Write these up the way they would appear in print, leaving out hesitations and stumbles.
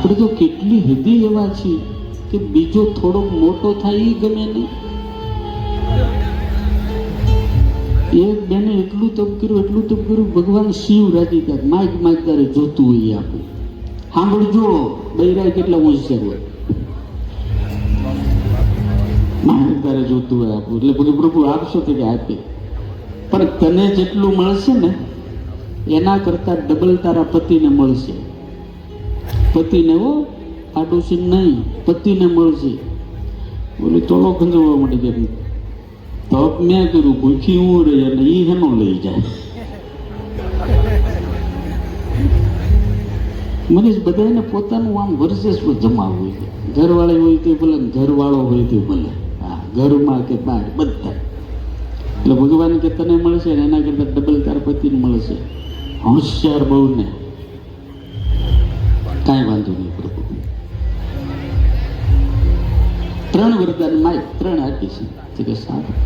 આપણે તો કેટલી હૃદય એવા છીએ કે બીજો થોડોક મોટો થાય એ ગમે નહીં. એક બેને એટલું તપ કર્યું, ભગવાન શિવ રાજી થાય. માઇક તારે જોતું હોય આપું. સાંભળજો, બૈરા કેટલા હોશિયાર હોય. માઇક તારે જોતું હોય આપું. એટલે બધું પ્રભુ આપશો તો કે આપે, પણ તને જેટલું મળશે ને એના કરતા ડબલ તારા પતિને મળશે. પતિને હો, આડોશી નહીં, પતિને મળશે. બોલી તોલો ખંજોવા મળી ગઈ. તપ મેં કર્યું, ભૂખી હું રહી અને એ હેનો લઈ જાય. મનીષ બધાને પોતાનું આમ વર્ચસ્વ જમાવવું છે. ઘરવાળી હોય તે ભલે, ઘરવાળો હોય તે ભલે, હા, ઘરમાં કે બહાર બધા. એટલે ભગવાન કે તને મળશે ને એના કરતા ડબલ તાર પતિને મળશે. હોશિયાર બહુ ને કાંઈ વાંધો નહીં પ્રભુ. 3 વરદાન માય 3 આપી છે કે સારું.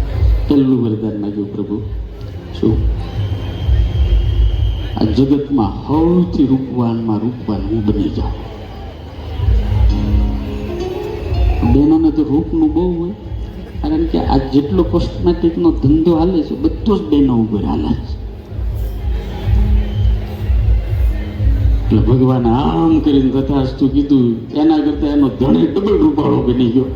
પહેલું વરદાન માગ્યું પ્રભુ, શું આ જગતમાં સૌથી રૂપવાન હું બની જાઉં. બહેનોને તો રૂપનું બહુ હોય, કારણ કે આ જેટલો કોસ્મેટિકનો ધંધો હાલે છે બધો જ બહેનો ઉપર હાલે છે. એટલે ભગવાન આમ કરીને તથાસ્તુ કીધું, એના કરતા એનો ધણી ડબલ રૂપાળો બની ગયો.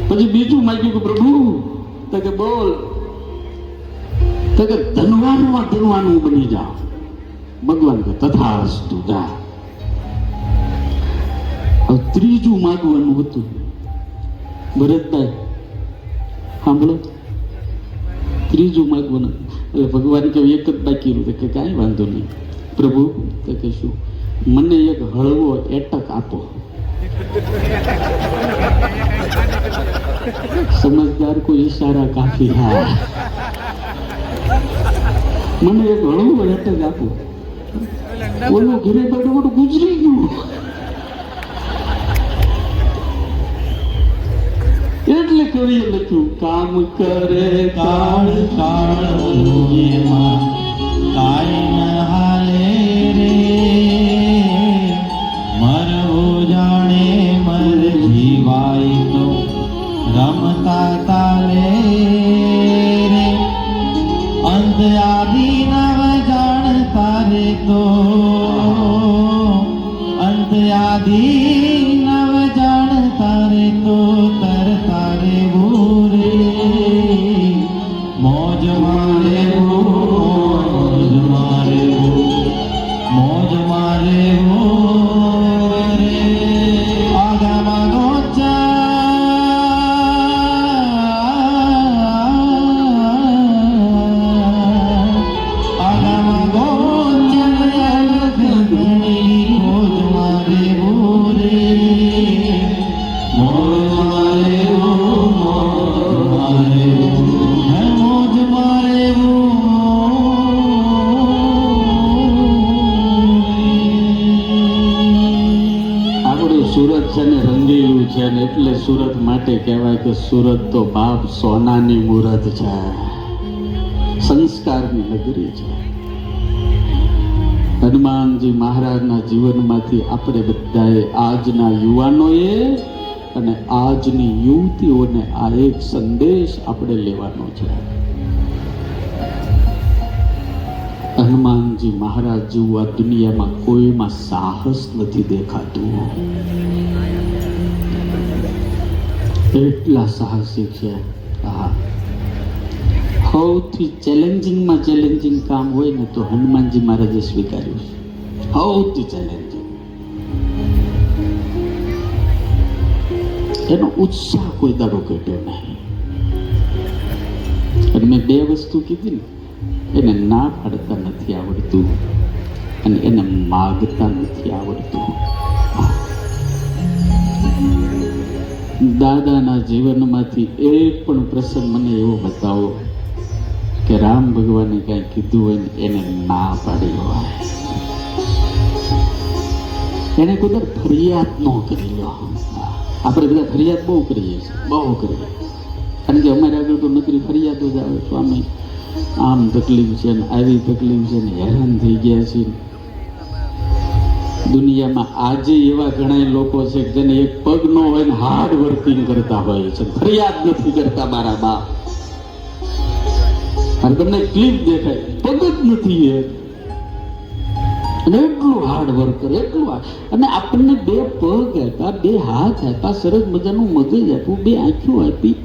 પછી બીજું માગ્યું કે પ્રભુ તો કે બોલ, તો કે ધનવાન બની જાઓ. ભગવાન કે તથાસ્તુ જા. હવે ત્રીજું માગવાનું હતું. ભરતભાઈ સાંભળો, ત્રીજું માગવાનું. એટલે ભગવાન કે એક જ બાકી રહ્યું. કે કાંઈ વાંધો નહીં પ્રભુ. તો કે શું? મને એક હળવો એટક આપો. સમજદાર કો ઈશારા કાફી. હા, મને એક હળવો એટક આપો. ઓલો ઘરે બેઠો ગુજરી ગયું. એટલે કવિએ લખ્યું, કામ કરે કાળ કાળમાં કાય ન હાલે રે, મરવું જાણે મર જીવાય તો રમતા તાલે રે, અંત આદિ નવ જાણતા રે તો, અંત આદિ નવ જાણતા રે તો તરતા રે ભૂરે, મોજ મારે મોજ મારે મોજ મારે રે. આગામાં ગોચા આગામાં ગોચા મોજ મારે ભૂરે, મોજ મારે મોજ મારે. આપણું સુરત છે ને રંગીલું છે ને, એટલે સુરત માટે કહેવાય કે સુરત તો બાપ સોનાની મૂરત છે, સંસ્કારની નગરી છે. હનુમાનજી મહારાજના જીવનમાંથી આપણે બધાએ, આજના યુવાનોએ અને આજની યુવતીઓને આ એક સંદેશ આપણે લેવાનો છે. હનુમાનજી મહારાજ જેવું આ દુનિયામાં કોઈમાં સાહસ નથી દેખાતું. એટલા સાહસિક છે. હા, સૌથી ચેલેન્જિંગ કામ હોય ને તો હનુમાનજી મહારાજે સ્વીકાર્યું છે. સૌથી ચેલેન્જિંગ. એનો ઉત્સાહ કોઈ દાડો ઘટ્યો નહીં. અને મેં 2 વસ્તુ કીધી ને, એને ના પાડતા નથી આવડતું અને એને માગતા નથી આવડતું. દાદાના જીવનમાંથી એક પણ પ્રસંગ મને એવો બતાવો કે રામ ભગવાને કાંઈ કીધું હોય ને એને ના પાડી હોય. એને કોઈ ફરિયાદ ન કરી લો. આપણે બધા ફરિયાદ બહુ કરીએ છીએ, બહુ કરીએ. કારણ કે અમારે આગળ તો નકરી ફરિયાદો જ આવે. સ્વામી આમ તકલીફ છે ને, આવી તકલીફ છે ને, હેરાન થઈ ગયા છે. દુનિયામાં આજે એવા ઘણા લોકો છે કે જેને એક પગ નો હોય ને હાર્ડ વર્કિંગ કરતા હોય છે, ફરિયાદ નથી કરતા મારા બાપ. અને તમને ક્લિપ દેખાય, પગ જ નથી એ, અને એટલું હાર્ડ વર્ક કરે, એટલું. અને આપણને બે પગ આપ્યા, બે હાથ આપ્યા, સરસ મજાનું મગજ આપ્યું, બે આંખો આપી,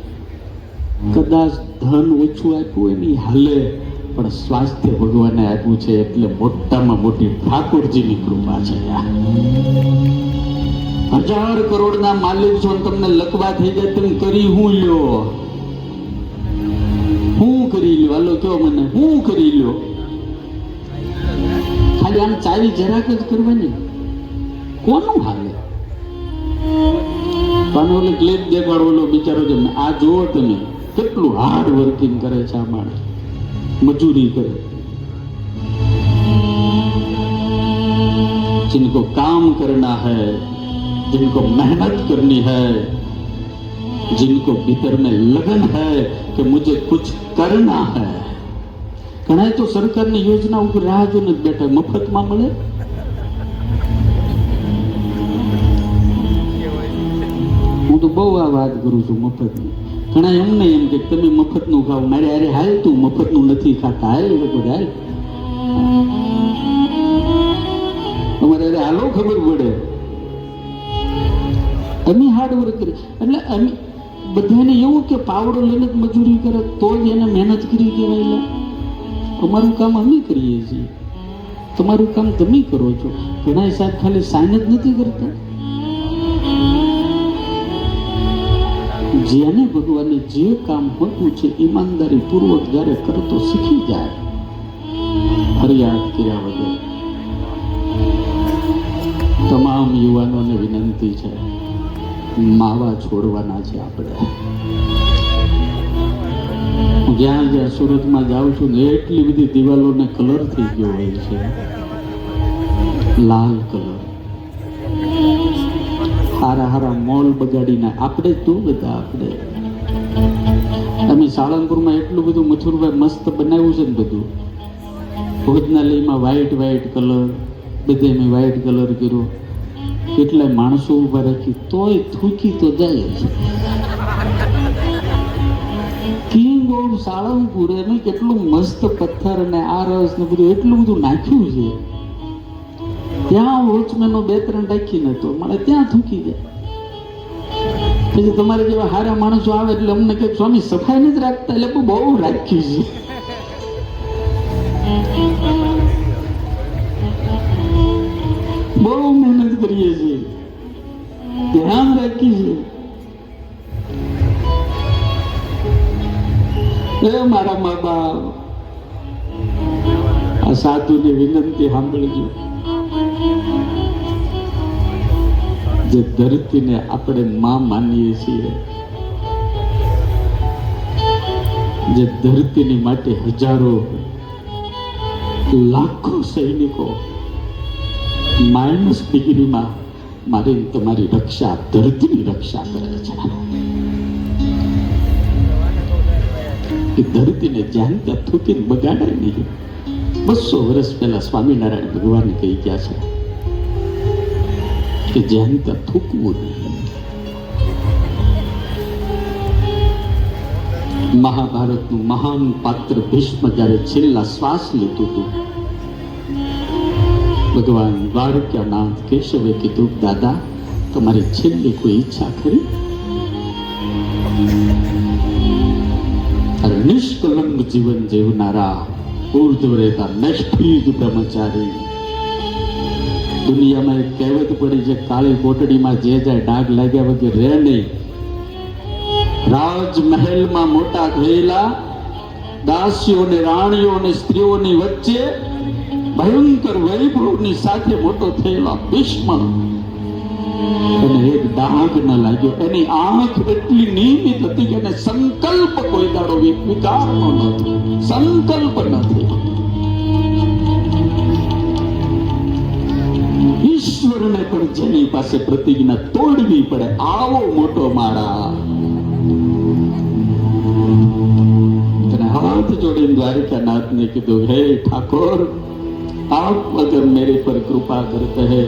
કદાચ ધન ઓછું આપ્યું એની હાલે, પણ સ્વાસ્થ્ય ભગવાને આપ્યું છે એટલે મોટામાં મોટી ઠાકોરજીની કૃપા છે. 1000 કરોડના માલિક છો, તમને લકવા થઈ જાય તેમ કરી હું લ્યો, હું કરી લ્યો, હાલો કયો મને, હું કરી લ્યો. ખાલી આમ ચાવી જરાક જ કરવાની, કોનું હાલે? પણ ઓલે ક્લિપ દેખાડો, ઓલો બિચારો છે, આ જુઓ તમે કેટલું હાર્ડ વર્કિંગ કરે છે આ માણસ, मजूरी करे. जिनको काम करना है, जिनको मेहनत करनी है, जिनको भीतर में लगन है कि मुझे कुछ करना है. घણા તો સરકારની યોજના ઉપર રાહ જોઈને બેઠા, મફતમાં મળે. હું તો બહુ આ વાત કરું છું મફતની. ઘણા એમને એમ કે તમે મફતનું ખાવ, મારે અરે હાલ તું મફતનું નથી ખાતા, હાલ હાલ તમારે અરે હાલો ખબર પડે. અમે હાર્ડ વર્ક કરી, એટલે અમે બધાને એવું કે પાવડો લઈને જ મજૂરી કરે તો જ એને મહેનત કરી કહેવાય. અમારું કામ અમે કરીએ છીએ, તમારું કામ તમે કરો છો. ઘણા સાહેબ ખાલી સાઇન જ નથી કરતા. જેને ભગવાને જે કામ હોતું છે ઈમાનદારી પૂર્વક જયારે કરતો શીખી જાય, ફરિયાદ કર્યા વગર. તમામ યુવાનોને વિનંતી છે, માવા છોડવાના છે આપણે. હું જ્યાં જ્યાં સુરતમાં જાઉં છું ને એટલી બધી દિવાલોને કલર થઈ ગયો હોય છે, લાલ કલર. હારા હારા મોલ બગાડીને આપણે તો બધા આપણે અમે સાળંગપુરમાં એટલું બધું મથુરભાઈ મસ્ત બનાવ્યું છે ને બધું. ભોજનાલયમાં વ્હાઈટ કલર, બધે મેં વ્હાઈટ કલર કર્યો. કેટલાય માણસો ઉભા રાખી તોય થૂકી તો જાય છે. કિંગ ઓફ સાળંગપુર એનું કેટલું મસ્ત પથ્થર અને આરસ ને બધું એટલું બધું નાખ્યું છે. ત્યાં વોચમેનો 2-3 રાખીને તો મને ત્યાં થૂકી જાય. પછી તમારે જેવા હારા માણસો આવે એટલે અમને કે સ્વામી સફાઈ નથી રાખતા, એટલે બહુ રાખ્યું છે. બહુ મહેનત કરીએ છીએ, ધ્યાન રાખીએ છીએ. મારા મા બાપ, આ સાધુની વિનંતી સાંભળજો. જે ધરતીને આપણે માં માનીએ છીએ, જે ધરતીની માટે હજારો લાખો સૈનિકો માઇનસ ડિગ્રીમાં મારી તમારી રક્ષા, ધરતીની રક્ષા કરે છે. એ ધરતીને જ્યાં ત્યાં થૂકીને બગાડાય નહીં. 200 વર્ષ પહેલા સ્વામિનારાયણ ભગવાન કહી ગયા છે કે જ્યાં ત્યાં થૂકવું નહીં. મહાભારતનું મહાન પાત્ર ભીષ્મ જ્યારે છેલ્લા શ્વાસ લેતું હતું, ભગવાન દ્વારકાનાથ કેશવે કીધું, દાદા તમારી છેલ્લી કોઈ ઈચ્છા ખરી? નિષ્કલંક જીવન જીવનારા ઉર્ધ્વ રહેતા નિષ્ઠીજ બ્રહ્મચારી. દુનિયામાં એક કહેવત પડી છે, કાળી કોટડીમાં જે જાય ડાઘ લાગ્યા વગર રહે નહીં. રાજમહેલમાં મોટા થયેલા દાસીઓ ને રાણીઓ ને સ્ત્રીઓની વચ્ચે ભયંકર વૈભવની સાથે મોટો થયેલા ભીષ્મ, અને એક ડાઘ ન લાગ્યો. એની આંખ એટલી નિયમિત હતી કે એને સંકલ્પ કોઈ દાડો વિકારનો નથી, સંકલ્પ નથી. ઈશ્વરને પણ જેની પાસે પ્રતિજ્ઞા તોડવી પડે, આવો મોટો મારા. हाथ जोड़े द्वारिकानाथ ने कीधु, हे ठाकुर आप अगर मेरे पर कृपा करते हैं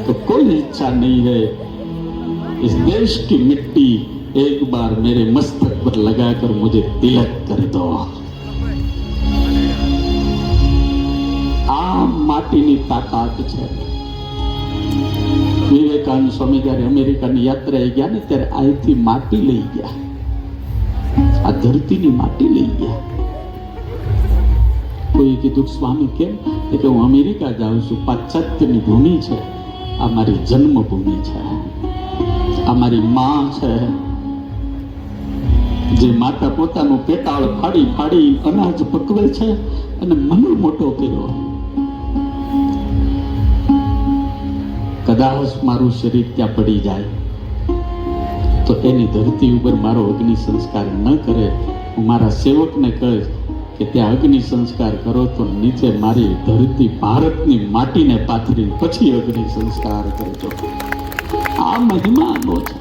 तो कोई इच्छा नहीं है इस देश की मिट्टी एक बार मेरे मस्तक पर लगाकर मुझे तिलक कर दो। આ માટીની તાકાત છે। વિવેકાનંદ સ્વામી જ્યારે અમેરિકાની યાત્રાએ ગયા ને ત્યારે અહીંથી માટી લઈ ગયા, આ ધરતીની માટી લઈ ગયા। કોઈ કીધું સ્વામી કેમ? કે હું અમેરિકા જાઉં છું, પાશ્ચાત્યની ભૂમિ છે, આ મારી જન્મભૂમિ છે, આ મારી માં છે જે માતા પોતાનું પેટાળ ફાડી ફાડી અનાજ પકવે છે અને મને મોટો કર્યો। કદાચ મારું શરીર ત્યાં પડી જાય તો એની ધરતી ઉપર મારો અગ્નિ સંસ્કાર ન કરે, હું મારા સેવકને કહીશ કે ત્યાં અગ્નિ સંસ્કાર કરો તો નીચે મારી ધરતી ભારતની માટીને પાથરી પછી અગ્નિ સંસ્કાર કરજો। આ મહિમાનો છે।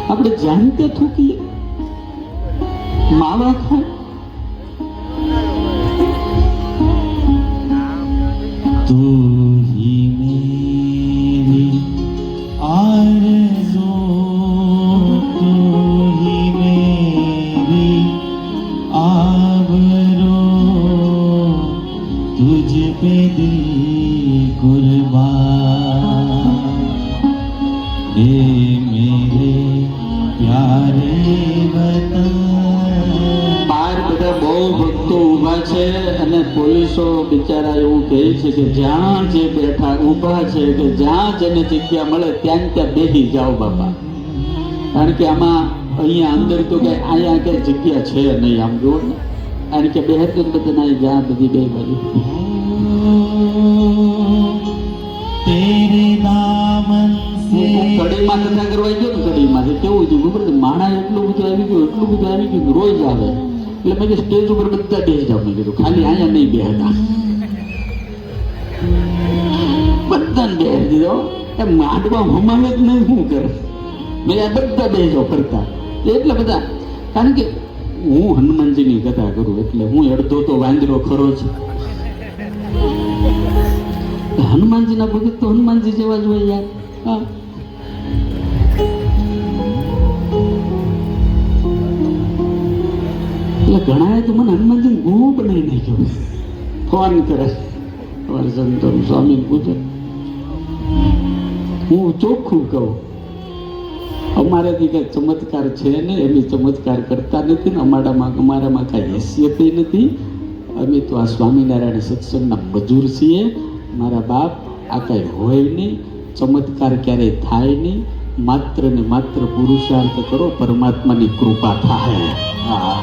આપણે જાણીતે થૂકીએ, માવા ખાય, તું ही मेरी आरज़ू, तू ही मेरी आबरू, तुझ पे दिल कुर्बान, ए मेरे प्यारे वतन। બહાર બધા બહુ ભક્તો ઊભા છે અને પોલીસો બિચારા એવું કહે છે કે જ્યાં જે બેઠા ઊભા છે કે જ્યાં જેને જગ્યા મળે ત્યાં ત્યાં બેસી જાઓ બાપા, કારણ કે આમાં અહીંયા અંદર તો કે અહીંયા કે જગ્યા છે નહીં, આમ જુઓ ને, કારણ કે બે તો બધા જ્યાં બધી બે બાજુ તેરે દામન સે કડીમાં કથા કરવા ગયો ને, કડીમાં કેવું થયું ખબર છે, માણા એટલું બધું આવી ગયું, એટલું બધું આવી ગયું, રોજ આવે, એટલે મેં સ્ટેજ ઉપર બધા બેસી જાવ, મેં કીધું ખાલી અહીંયા નહીં બેહતા, બધાને બેસી દીધો, એ માંડવા હમાવે જ નહીં, શું કરે, મેં આ બધા બેસજો ફરતા એટલે બધા, કારણ કે હું હનુમાનજીની કથા કરું એટલે હું અડધો તો વાંદરો ખરો છે। હનુમાનજીના ભગત તો હનુમાનજી જેવા જ હોય યાર। હા, એટલે ઘણા તો મને હનુમાનજી ગુરુ બનાવી નાખ્યો, ફોન કરે અમારે સંતો સ્વામી પૂછે, હું ચોખ્ખું કહું અમારાથી કઈ ચમત્કાર છે ને, એમની ચમત્કાર કરતા નથી ને, અમારામાં કઈ હેસિયત નથી, અમે તો આ સ્વામિનારાયણ સત્સંગના મજૂર છીએ મારા બાપ, આ કઈ હોય નહીં, ચમત્કાર ક્યારેય થાય નહીં, માત્ર ને માત્ર પુરુષાર્થ કરો, પરમાત્માની કૃપા થાય। હા,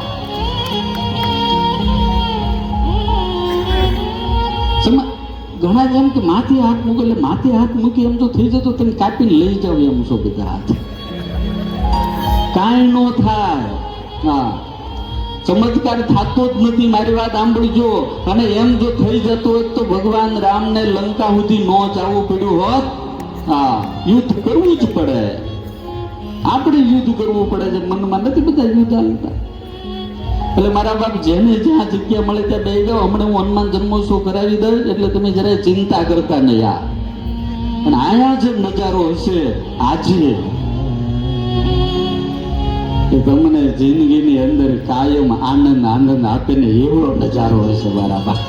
ઘણા એમ કે માથે હાથ મૂકે, એટલે માથે હાથ મૂકી એમ તો થઈ જતો તમે કાપીને લઈ જાવ એમ છો બધા હાથ, કાંઈ નો થાય। હા, ચમત્કાર થતો જ નથી, મારી વાત સાંભળજો, અને એમ જો થઈ જતો હોત તો ભગવાન રામને લંકા સુધી ન જવું પડ્યું હોત। હા, યુદ્ધ કરવું જ પડે, આપણે યુદ્ધ કરવું પડે છે, મનમાં નથી બધા યુદ્ધ હાલતા। એટલે મારા બાપ જેને જ્યાં જગ્યા મળે ત્યાં બે જાઓ, હમણાં હું હનુમાન જન્મોત્સવ કરાવી દઉં એટલે તમે જરાય ચિંતા કરતા નહીં। આ અને આયા જે નજારો હશે આજે કે તમને જિંદગીની અંદર કાયમ આનંદ આનંદ આપે ને એવો નજારો હશે મારા બાપ।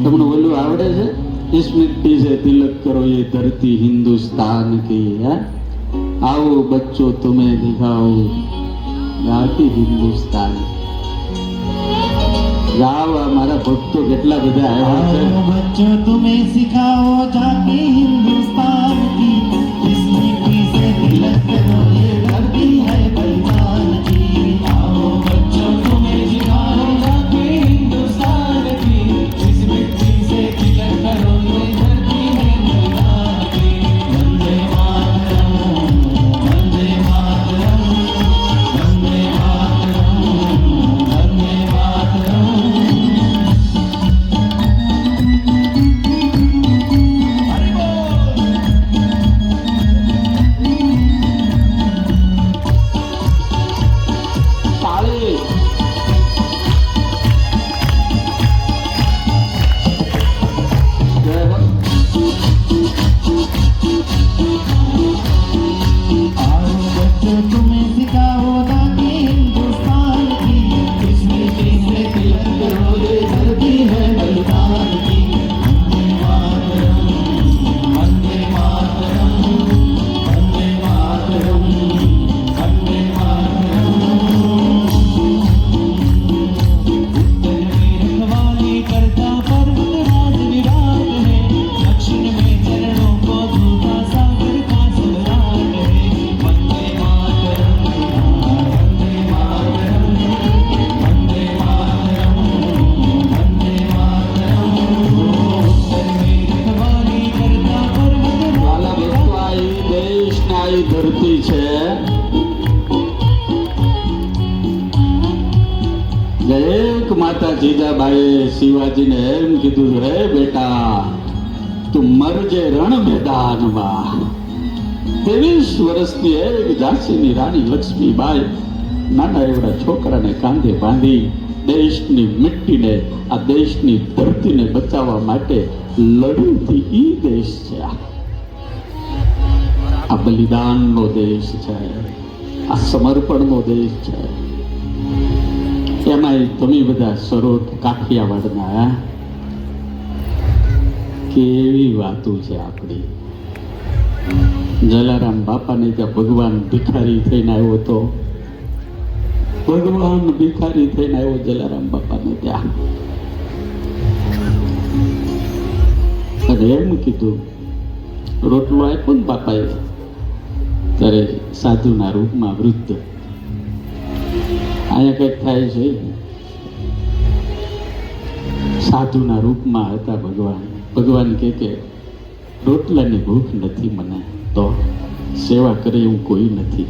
તમને ઓલું આવડે છે, इस मिट्टी से तिलक करो ये धरती हिंदुस्तान की है, आओ बच्चों तुम्हें दिखाओ गाती हिंदुस्तान। गाओ हमारा भक्तों કેટલા બધા આવ્યા છે, बच्चों तुम्हें सिखाओ जाके हिंदुस्तान की, इस मिट्टी से तिलक करो ये धरती है बलिदान की, आओ बच्चों तुम्हें सिखाओ जाके हिंदुस्तान की, इस मिट्टी से तिलक करो ये धरती है बलिदान की। वंदे मातरम, वंदे मातरम, वंदे मातरम, वंदे मातरम। हरि बोल। એક માતા જીજાબાઈએ શિવાજીને એમ કીધું, હે બેટા, તું મરજે રણ મેદાનમાં. 23 વર્ષની એક ઝાંસીની રાણી લક્ષ્મીબાઈ નાના એવડા છોકરાને કાંધે બાંધી દેશની મિટ્ટીને, આ દેશની ધરતીને બચાવવા માટે લડી હતી. ઈ દેશ છે આ બલિદાનનો દેશ છે, આ સમર્પણનો દેશ છે. એમાં તમે બધા સરોટ કાઠિયાવાડના, કેવી વાતો છે આપણી. જલારામ બાપાને ત્યાં ભગવાન ભિખારી થઈને આવ્યો હતો. ભગવાન ભિખારી થઈને આવ્યો જલારામ બાપાને ત્યાં, અને એમ કીધું, રોટલો આપ્યો ને બાપાએ, ત્યારે સાધુના રૂપમાં વૃદ્ધ. અહીંયા કંઈક થાય છે, સાધુના રૂપમાં હતા ભગવાન. ભગવાન કહે કે રોટલાની ભૂખ નથી મને, તો સેવા કરે એવું કોઈ નથી,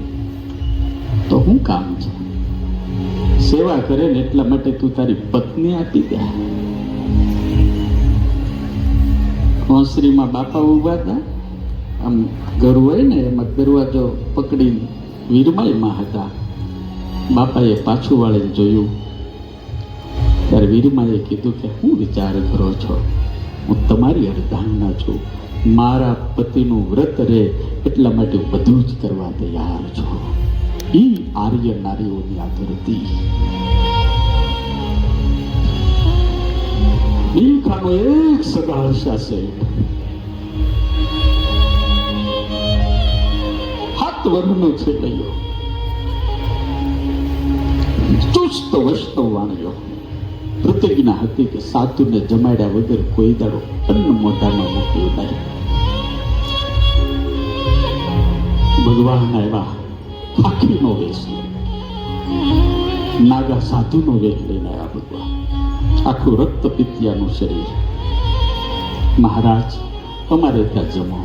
તો શું કામ છે? સેવા કરે ને એટલા માટે તું તારી પત્ની આપી દે. હોંસરીમાં બાપા ઉભા હતા, આમ ઘર હોય ને એમાં દરવાજો પકડી વીરમાઈમાં હતા. બાપાએ પાછું વાળીને જોયું, ત્યારે વીરમાએ કીધું કે હું વિચાર કરો છો? હું તમારી અર્ધાંગના છું. મારા પતિનું વ્રત રહે એટલા માટે બધું જ કરવા તૈયાર છું. ઈ આર્ય નારીઓની આ ધરતી. નીલખાનો એક સગાળશા શેઠ, 7 વર્ષનો છેલ્લો, ચુસ્ત વૈષ્ણવ વાણિયો. પ્રતિજ્ઞા હતી કે સાધુને જમાડ્યા વગર કોઈ દાડો અન્ન મોઢામાં મૂક્યું નહીં. ભગવાન આવ્યા, ખાખીનો વેશ નાગા સાધુનો વેશ લઈને આવ્યા ભગવાન. આખું રક્ત પિત્યાનું શરીર. મહારાજ, અમારે ત્યાં જમો.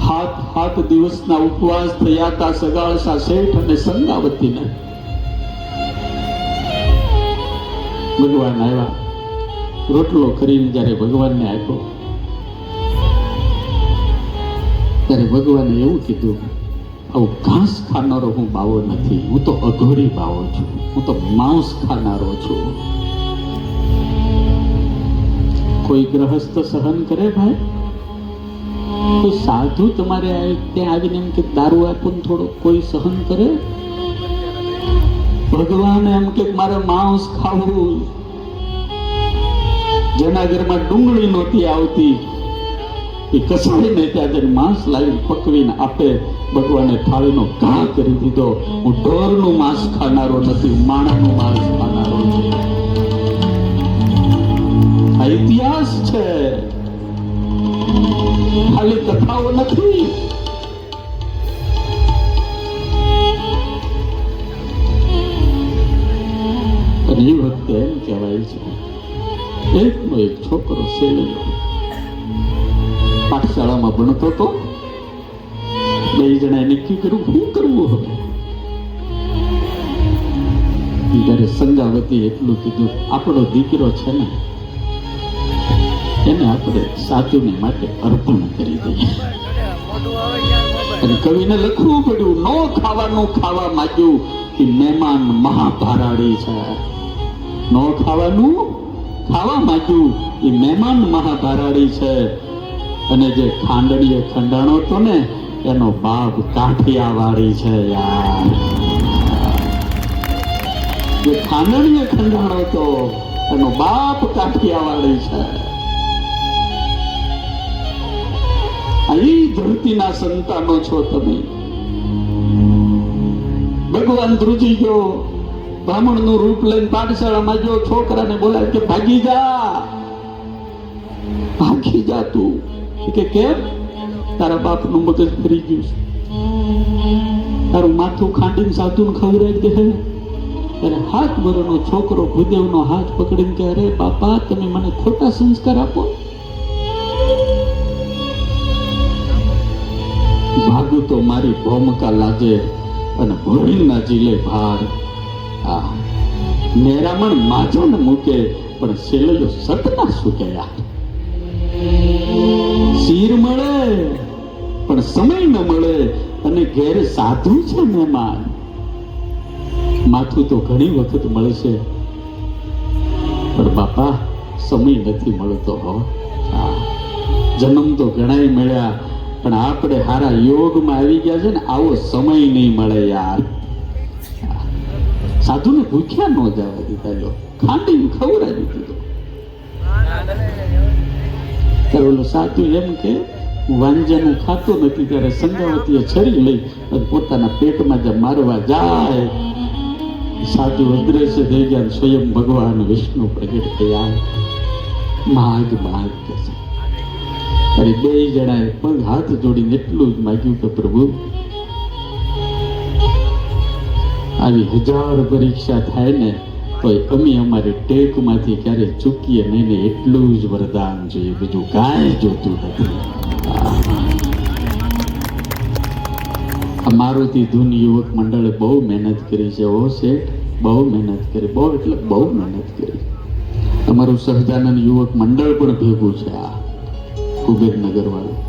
7 દિવસના ઉપવાસ થયા હતા સગાળસા શેઠ અને સંગાવતીને. ભગવાન આવ્યા, રોટલો કરીને જ્યારે ભગવાનને આપ્યો, ત્યારે ભગવાને એવું કીધું, આવું ઘાસ ખાનારો હું બાવો નથી, હું તો અઘોરી બાવો છું, હું તો માંસ ખાનારો છું. કોઈ ગ્રહસ્થ સહન કરે ભાઈ? કોઈ સાધુ તમારે ત્યાં આવીને એમ કે દારૂ આપો ને થોડો, કોઈ સહન કરે? ભગવાન એમ કે મારે માંસ ખાવું. જેના ઘરમાં ડુંગળી નહોતી આવતી એ કસાઈને ત્યાં જઈને માંસ લાવી પકવીને આપે. ભગવાને થાળીનો ઘા કરી દીધો. હું ઢોરનું માંસ ખાનારો નથી, માણસનું માંસ ખાનારો છું. આ ઇતિહાસ છે, ખાલી કથાઓ નથી. અને એ વખતે એમ કહેવાય છે, એકનો એક છોકરો સેલેલો પાઠશાળામાં ભણતો હતો. 2 જણાએ નક્કી કર્યું શું કરવું હવે. ત્યારે સંગાવતી એટલું કીધું, આપણો દીકરો છે ને એને આપણે સાધુને માટે અર્પણ કરી દઈએ. અને કવિને લખવું પડ્યું, નો ખાવાનું ખાવા માંગ્યું કે મહેમાન મહાભારાડી છે. નો ખાવાનું ખાવા માંગ્યું એ મહેમાન મહાભારાડી છે. અને જે ખાંડણીએ ખંડાણો હતો ને એનો બાપ કાઠિયાવાડી છે યાર. જે ખાંડણીએ ખંડાણો હતો એનો બાપ કાઠિયાવાડી છે. અહીં ધરતીના સંતાનો છો તમે. ભગવાન ધ્રુજી ગયો, બ્રાહ્મણનું રૂપ લઈને પાઠશાળામાં ગયો, છોકરાને બોલાવે કે ભાગી જા તું. કે કેમ? તારા બાપનું મગજ ફરી ગયું છે, તારું માથું ખાંડીને સાધુને ખવડાવી દે. ત્યારે 7 વર્ષનો છોકરો ભૂદેવનો હાથ પકડીને કે, અરે બાપા, તમે મને ખોટા સંસ્કાર આપો. ભાગું તો મારી ભૌમકા લાગે અને ભોળીના જીલે ભાર. મેરામણ માજો ને મૂકે પણ સેલલો સતના સુકે યાર. શીર મળે પણ સમય ન મળે અને ઘેર સાધુ છે મહેમાન. માથું તો ઘણી વખત મળશે પણ બાપા સમય નથી મળતો. હો જન્મ તો ઘણાય મળ્યા પણ આપણે હારા યોગમાં આવી ગયા છે ને આવો સમય નહીં મળે યાર. સાધુને ભૂખ્યા ન જવા દીધા. લો ખાંડીને ખવડાવી દીધો. ત્યારે ઓલો સાધુ એમ કે હું વાંજાનું ખાતો નથી ત્યારે સંગાવતીએ છરી લઈ અને પોતાના પેટમાં જે મારવા જાય સાધુ અદ્રશ્ય થઈ ગયા. સ્વયં ભગવાન વિષ્ણુ પ્રગટ થયા. માગ માગ કે છે. અરે બે જણાએ પગ હાથ જોડીને એટલું જ માગ્યું કે પ્રભુ આવી 1000 પરીક્ષા થાય ને તો અમે અમારી ટેકમાંથી ક્યારે ચૂકીએ નહીં ને એટલું જ વરદાન જોઈએ, બીજું કાંઈ જોતું નથી. મારુતિ ધૂન યુવક મંડળે બહુ મહેનત કરી છે. ઓ શેઠ બહુ મહેનત કરી, બહુ એટલે બહુ મહેનત કરી. અમારું સહજાનંદ યુવક મંડળ પણ ભેગું છે આ કુબેરનગર વાળું.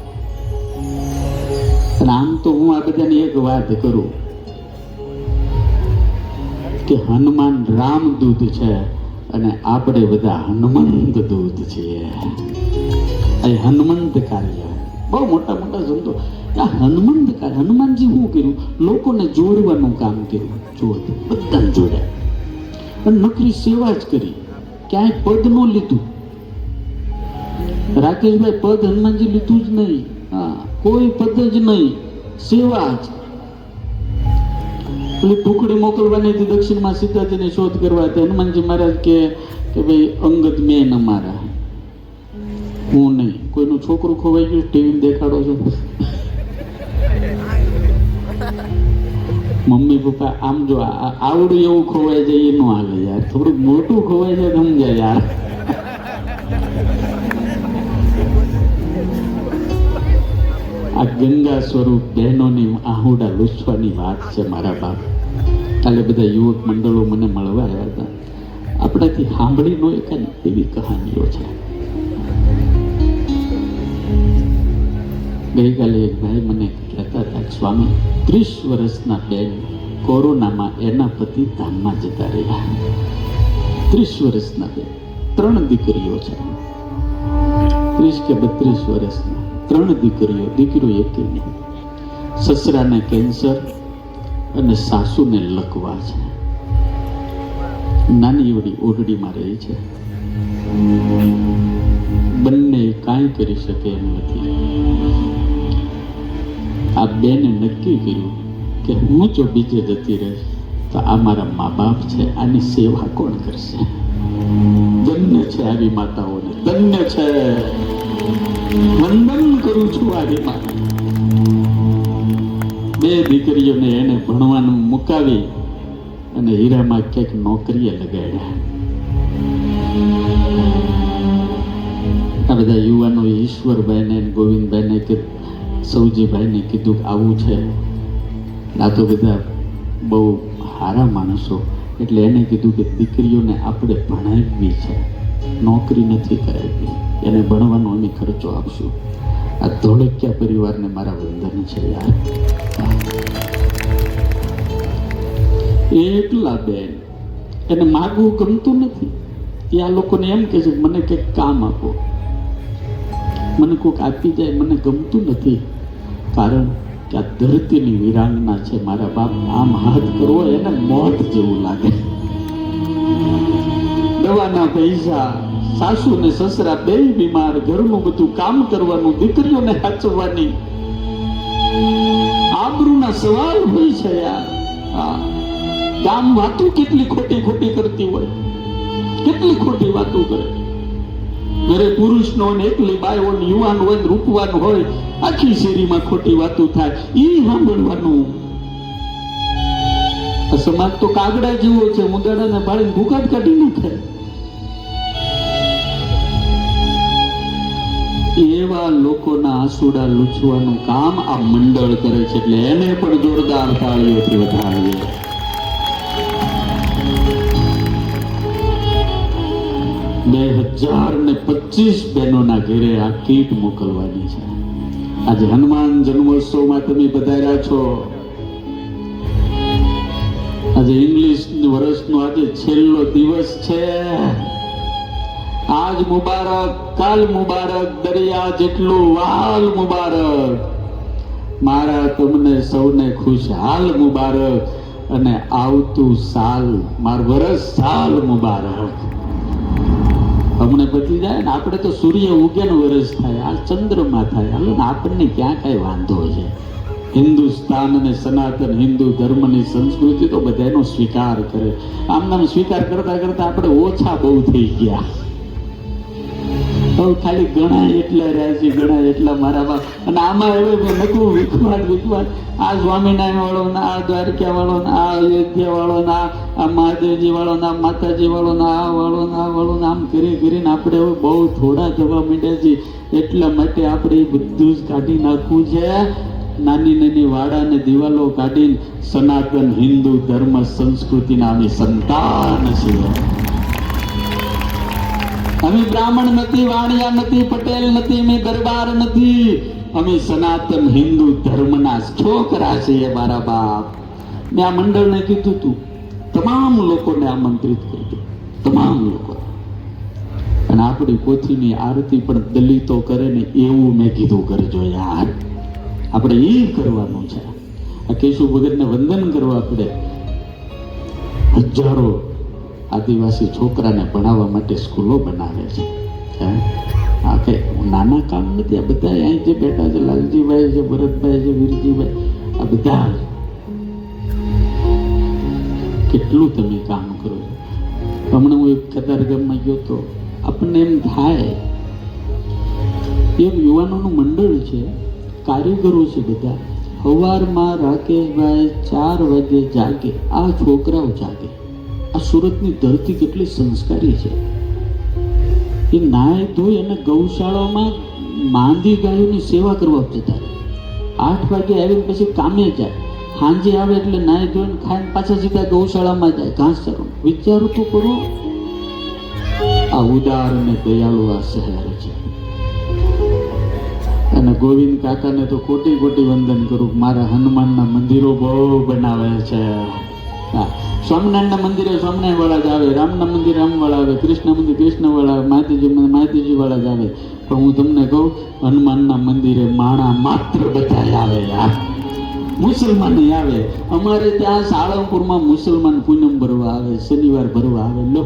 અને આમ તો હું આ બધાની એક વાત કરું કે હનુમાન રામદૂત છે અને આપણે બધા હનુમંત દૂત છીએ. એ હનુમંત કાર્ય બહુ મોટા મોટા સંતો આ હનુમંત કાર્ય. હનુમાનજી શું કર્યું? લોકોને જોડવાનું કામ કર્યું. જોડતું બધાને જોડ્યા અને નકરી સેવા જ કરી. ક્યાંય પદ નો લીધું. રાકેશભાઈ પદ હનુમાનજી લીધું જ નહીં. હા, કોઈ પદ જ નહીં, સેવા જ. પેલી ટુકડી મોકલવાની હતી દક્ષિણમાં સીતાજીની શોધ કરવા. હનુમાનજી મહારાજ કે ભાઈ અંગત મેં ન મારા, હું નહીં. કોઈનું છોકરું ખોવાઈ ગયું ટીવી દેખાડો છો. મમ્મી પપ્પા આમ જો આવડું એવું ખોવાઈ જાય એ ન હાલે યાર. થોડુંક મોટું ખોવાઈ જાય સમજાય યાર. આ ગંગા સ્વરૂપ બહેનોની આહુડા લૂછવાની વાત છે મારા બાપ. કાલે બધા યુવક મંડળો મને મળવા આવ્યા હતા. આપણાથી સાંભળી નો એકાદ એવી કહાનીઓ છે. ગઈકાલે એક ભાઈ મને કહેતા હતા સ્વામી 30 વર્ષના બેન કોરોનામાં એના પતિ ધામમાં જતા રહ્યા. 30 વર્ષના બેન, 3 દીકરીઓ છે. 30 કે 32 વર્ષના 3 દીકરીઓ, દીકરો એક નહીં. સસરાને કેન્સર અને સાસુને લકવા છે. નાની એવડી ઓરડીમાં રહી છે. બંને કાંઈ કરી શકે એમ નથી. આ બેને નક્કી કર્યું કે હું જો બીજે જતી રહીશ તો આ મારા મા બાપ છે, આની સેવા કોણ કરશે? ધન્ય છે આવી માતાઓને, ધન્ય છે. વંદન કરું છું આવી માતા. 2 દીકરીઓને એને ભણવાનું મુકાવી અને હીરામાં ક્યાંક નોકરીએ લગાડ્યા. આ બધા યુવાનો ઈશ્વરભાઈને ગોવિંદભાઈને કે સૌજીભાઈને કીધું કે આવું છે. આ તો બધા બહુ સારા માણસો. એટલે એને કીધું કે દીકરીઓને આપણે ભણાવવી છે, નોકરી નથી કરાવવી. એને ભણવાનો અમે ખર્ચો આપશું. આ ધોળકિયા પરિવારને મારા વંદન છે યાર. એકલા બેન, એને માગવું ગમતું નથી. એ આ લોકોને એમ કહે છે મને કંઈક કામ આપો, મને કોઈક આપી જાય, મને ગમતું નથી. કારણ કે આ ધરતીની વિરાંગના છે મારા બાપ. આમ હાથ કરવો એને મોત જેવું લાગે. દવાના પૈસા, સાસુ ને સસરા બે બીમાર, ઘરનું બધું કામ કરવાનું, દીકરીઓને સાચવવાની, આબરૂના સવાલ હોય છે યાર. કામ વાતું કેટલી ખોટી ખોટી કરતી હોય, કેટલી ખોટી વાતો કરે. ઘરે પુરુષનો ને એકલી બાયો ને યુવાન હોય ને રૂપવાન હોય, આખી શેરીમાં ખોટી વાતો થાય. ઈ સાંભળવાનું. સમાજ તો કાગડા જેવો છે, ઉદાડાને ભાળીને ભૂકાટ કાઢી નાખે. એવા લોકોના આંસુડા લૂછવાનું કામ આ મંડળ કરે છે. એટલે એને પણ જોરદાર તાળીઓથી વધાવીએ. 25 બહેનોના ઘરે આ કીટ મોકલવાની છે. આજે હનુમાન જન્મોત્સવમાં તમે પધાર્યા છો. આજે ઇંગ્લિશ વર્ષનો આજે છેલ્લો દિવસ છે. આજ મુબારક, કાલ મુબારક, દરિયા જેટલું વાલ મુબારક. મારા તમને સૌને ખુશહાલ મુબારક, અને આવતું સાલ માર વરસ સાલ મુબારક. હમણે બદલી જાય ને, આપણે તો સૂર્ય ઉગે ને વરસ થાય, આ ચંદ્રમાં થાય. હાલો ને, આપણને ક્યાં કઈ વાંધો છે? હિન્દુસ્તાન અને સનાતન હિન્દુ ધર્મની સંસ્કૃતિ તો બધાનો સ્વીકાર કરે. આમ નામ સ્વીકાર કરતા કરતા આપણે ઓછા બહુ થઈ ગયા. ખાલી ઘણા એટલા રહ્યા છે, ઘણા એટલા મારા બાપ. અને આમાં હવે નકરું વિખવાદ. આ સ્વામિનારાયણ વાળો ને, આ દ્વારકા વાળો ને, આ અયોધ્યા વાળો ને, આ મહાદેવજી વાળો ને, આ માતાજી વાળો ને, આ વાળો ને, આ વાળો ને, આમ કરીને આપણે હવે બહુ થોડા થવા માંડ્યા છીએ. એટલા માટે આપણે એ બધું જ કાઢી નાખવું છે. નાની નાની વાડા ને દિવાલો કાઢીને સનાતન હિન્દુ ધર્મ સંસ્કૃતિના અમે સંતાન છીએ. અમે બ્રાહ્મણ નથી, વાણિયા નથી, પટેલ નથી, અમે દરબાર નથી. અમે સનાતન હિન્દુ ધર્મના છોકરા છીએ મારા બાપ. મેં આ મંડળને કીધું તું તમામ લોકોને આમંત્રિત કરજો, તમામ લોકો. અને આપણી પોથીની આરતી પણ દલિતો કરે ને એવું મેં કીધું કરજો યાર. આપણે એ કરવાનું છે. આ કેશુ ભગતને વંદન કરવા આપણે હજારો આદિવાસી છોકરાને ભણાવવા માટે સ્કૂલો બનાવે છે. આ કઈ નાના કામ નથી. આ બધા અહીં જે બેઠા છે, લાલજીભાઈ છે, ભરતભાઈ છે, વીરજીભાઈ, આ બધા કેટલું તમે કામ કરો છો. હમણાં હું એક કતારગામમાં ગયો તો, આપણને એમ થાય એક યુવાનોનું મંડળ છે, કારીગરો છે બધા. સવારમાં રાકેશભાઈ 4 વાગે જાગે, આ છોકરાઓ જાગે. આ સુરતની ધરતી કેટલી સંસ્કારી છે. એ નાય ધોઈ અને ગૌશાળામાં માંદી ગાયોની સેવા કરવા જતા રહે. 8 વાગે આવીને પછી કામે જાય. સાંજે આવે એટલે નાય ધોઈને ખાઈને પાછા સીધા ગૌશાળામાં જાય ઘાસ ચરવા. વિચારો તો કરો, આ ઉદાર અને દયાળુ આ શહેર છે. અને ગોવિંદ કાકાને તો કોટી કોટી વંદન કરું. મારા હનુમાનના મંદિરો બહુ બનાવે છે. સ્વામિનારાયણના મંદિરે સ્વામિનારાયણ વાળા જ આવે, રામના મંદિરે રામ વાળા આવે, કૃષ્ણ મંદિર કૃષ્ણ વાળા આવે, માતાજી વાળા જ આવે. પણ હું તમને કહું, હનુમાનના મંદિરે માણા માત્ર બધા આવે યાર, મુસલમાન આવે. અમારે ત્યાં સાળંગપુરમાં મુસલમાન પૂનમ ભરવા આવે, શનિવાર ભરવા આવે. લો,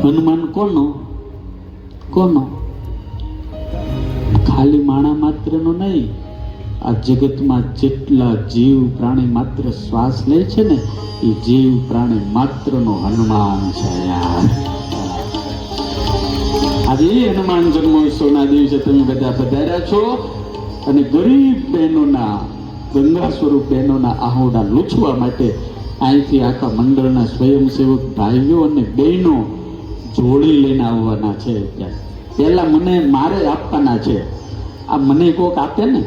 હનુમાન કોનો? ખાલી માણા માત્રનો નહીં. આ જગતમાં જેટલા જીવ પ્રાણી માત્ર શ્વાસ લે છે ને, એ જીવ પ્રાણી માત્રનો હનુમાન છે યાર. આજે હનુમાન જન્મોત્સવના દિવસે તમે બધા પધાર્યા છો. અને ગરીબ બહેનોના, ગંગા સ્વરૂપ બહેનોના આહોડા લૂછવા માટે અહીંથી આખા મંડળના સ્વયંસેવક ભાઈઓ અને બહેનો જોડી લઈને આવવાના છે. પહેલા મારે આપવાના છે. આ મને કોક આપે ને,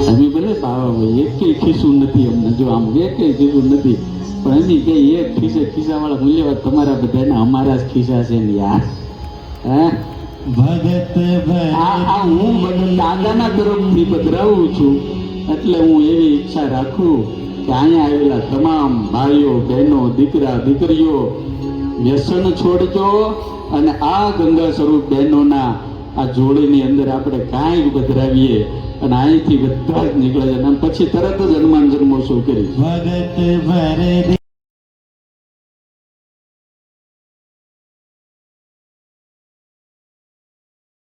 અમે ભલે બાવા હોય, એક ખીસું નથી અમને. જો આમ એક ખીસું નથી, પણ એની કે એક ખિસ્સાવાળા મૂલ્યવાદ તમારા બધાના અમારા જ ખિસ્સા છે ને યાર. હું દાદાના તરફથી પધરાવું છું. એટલે હું એવી ઈચ્છા રાખું કે અહીંયા આવેલા તમામ ભાઈઓ બહેનો, દીકરા દીકરીઓ વ્યસન છોડજો. અને આ ગંગા સ્વરૂપ બહેનોના આ જોડીની અંદર આપણે કાંઈક પધરાવીએ. અને અહીંથી બધા જ નીકળે છે. અને પછી તરત જ હનુમાન જન્મોત્સવ કરી.